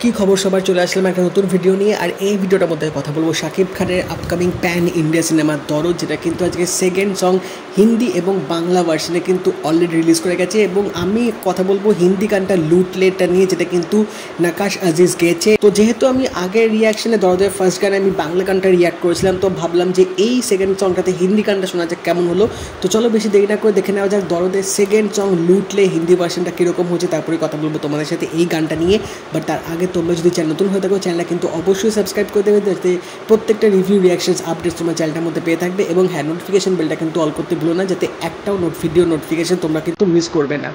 কি খবর সবার, চলে আসলাম একটা নতুন ভিডিও নিয়ে। আর এই ভিডিওটার মধ্যে কথা বলবো শাকিব খানের আপকামিং প্যান ইন্ডিয়া সিনেমা দরদ, যেটা কিন্তু আজকে সেকেন্ড সং হিন্দি এবং বাংলা ভার্সনে কিন্তু অলরেডি রিলিজ করে গেছে। এবং আমি কথা বলবো হিন্দি গানটা লুটলেটা নিয়ে, যেটা কিন্তু নাকাশ আজিজ গেয়েছে। তো যেহেতু আমি আগের রিয়াকশনে দরদের ফার্স্ট গানে আমি বাংলা গানটা রিয়াক্ট করেছিলাম, তো ভাবলাম যে এই সেকেন্ড সংটাতে হিন্দি গানটা শোনা যাক কেমন হলো। তো চলো বেশি দেরি না করে দেখে নেওয়া যাক দরদের সেকেন্ড সং লুটলে হিন্দি ভার্সনটা কীরকম হচ্ছে, তারপরে কথা বলবো তোমাদের সাথে এই গানটা নিয়ে। বাট তার আগে তোমরা যদি চ্যানেল নতুন হয়ে থাকো, চ্যানেলটা কিন্তু অবশ্যই সাবস্ক্রাইব করে দেবে, যাতে প্রত্যেকটা রিভিউ রিয়াকশনস আপডেটস তোমার চ্যানেলটার মধ্যে পেয়ে থাকবে। এবং হ্যাঁ, নোটিফিকেশন বেলটা কিন্তু অল করতে ভুলো না, যাতে একটাও ভিডিও নোটিফিকেশন তোমরা কিন্তু মিস করবে না।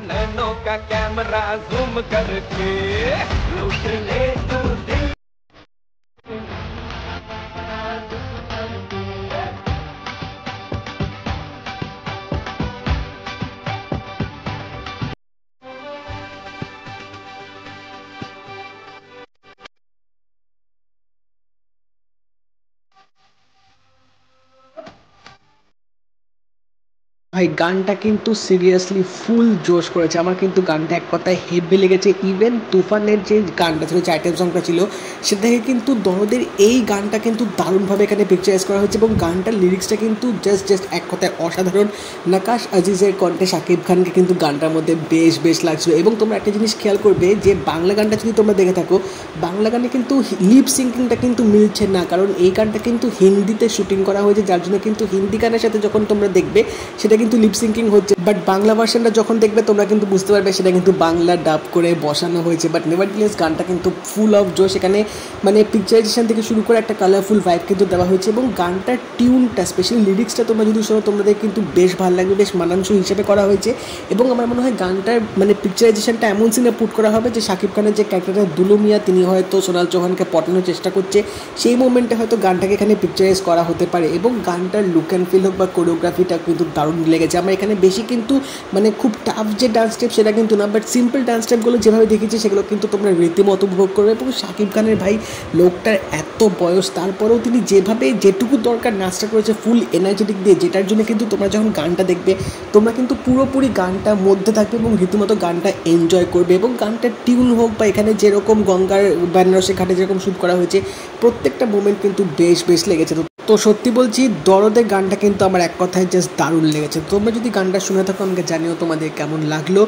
नैनों का कैमरा जूम करके लूट ले तू दिल। ভাই গানটা কিন্তু সিরিয়াসলি ফুল জোশ করেছে। আমার কিন্তু গানটা এক কথায় হেভি লেগেছে। ইভেন তুফানের যে গানটা ছিল, যে আইটেম সংটা ছিল, সেটা থেকে কিন্তু দরদের এই গানটা কিন্তু দারুণভাবে এখানে পিকচারাইজ করা হয়েছে। এবং গানটার লিরিক্সটা কিন্তু জাস্ট এক কথায় অসাধারণ। নাকাশ আজিজের কণ্ঠে শাকিব খানকে কিন্তু গানটার মধ্যে বেশ লাগছিল। এবং তোমরা একটা জিনিস খেয়াল করবে যে বাংলা গানটা যদি তোমরা দেখে থাকো, বাংলা গানে কিন্তু লিপ সিঙ্কিংটা কিন্তু মিলছে না, কারণ এই গানটা কিন্তু হিন্দিতে শুটিং করা হয়েছে, যার জন্য কিন্তু হিন্দি গানের সাথে যখন তোমরা দেখবে সেটা কিন্তু লিপ সিঙ্কিং হচ্ছে। বাট বাংলা ভার্সনটা যখন দেখবে তোমরা কিন্তু বুঝতে পারবে সেটা কিন্তু বাংলা ডাব করে বসানো হয়েছে। বাট নেভারদিলেস গানটা কিন্তু ফুল অফ জোশ। এখানে মানে পিকচারাইজেশন থেকে শুরু করে একটা কালারফুল ভাইব কিন্তু দেওয়া হয়েছে। এবং গানটার টিউনটা, স্পেশালি লিরিক্সটা তোমরা যদি শোনো, তোমাদের কিন্তু বেশ ভালো লাগবে, বেশ মানানসই হিসেবে করা হয়েছে। এবং আমার মনে হয় গানটার মানে পিকচারাইজেশনটা এমন সিনে পুট করা হবে যে শাকিব খানের যে ক্যারেক্টারটা দুলু মিয়া, তিনি হয়তো সোনাল চৌহানকে পটানোর চেষ্টা করছে, সেই মোমেন্টে হয়তো গানটাকে এখানে পিকচারাইজ করা হতে পারে। এবং গানটার লুক অ্যান্ড ফিল হোক বা কোরিওগ্রাফিটা কিন্তু দারুণ লেগেছে। আমরা এখানে বেশি কিন্তু মানে খুব টাফ যে ডান্স স্টেপ সেটা কিন্তু না, বাট সিম্পল ডান্স স্টেপগুলো যেভাবে দেখেছি সেগুলো কিন্তু তোমরা রীতিমতো উপভোগ করবে। এবং শাকিব খানের ভাই লোকটার এত বয়স, তারপরেও তিনি যেভাবে যেটুকু দরকার নাচটা করেছে ফুল এনার্জেটিক দিয়ে, যেটার জন্য কিন্তু তোমরা যখন গানটা দেখবে তোমরা কিন্তু পুরোপুরি গানটার মধ্যে থাকবে এবং রীতিমতো গানটা এনজয় করবে। এবং গানটার টিউন হোক বা এখানে যেরকম গঙ্গার বেনারসি ঘাটে যেরকম শ্যুট করা হয়েছে, প্রত্যেকটা মোমেন্ট কিন্তু বেশ লেগেছে। তো সত্যি বলছি, দরদের গানটা কিন্তু আমার এক কথায় জাস্ট দারুণ লেগেছে। তোমরা যদি গানটা শুনে থাকো আমাকে জানিও তোমাদের কেমন লাগলো।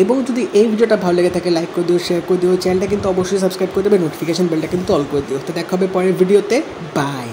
এবং যদি এই ভিডিওটা ভালো লেগে থাকে লাইক করে দিও, শেয়ার করে দিও, চ্যানেলটা কিন্তু অবশ্যই সাবস্ক্রাইব করে দেবে, নোটিফিকেশন বেলটা কিন্তু অল করে দিও। তো দেখা হবে পরের ভিডিওতে, বাই।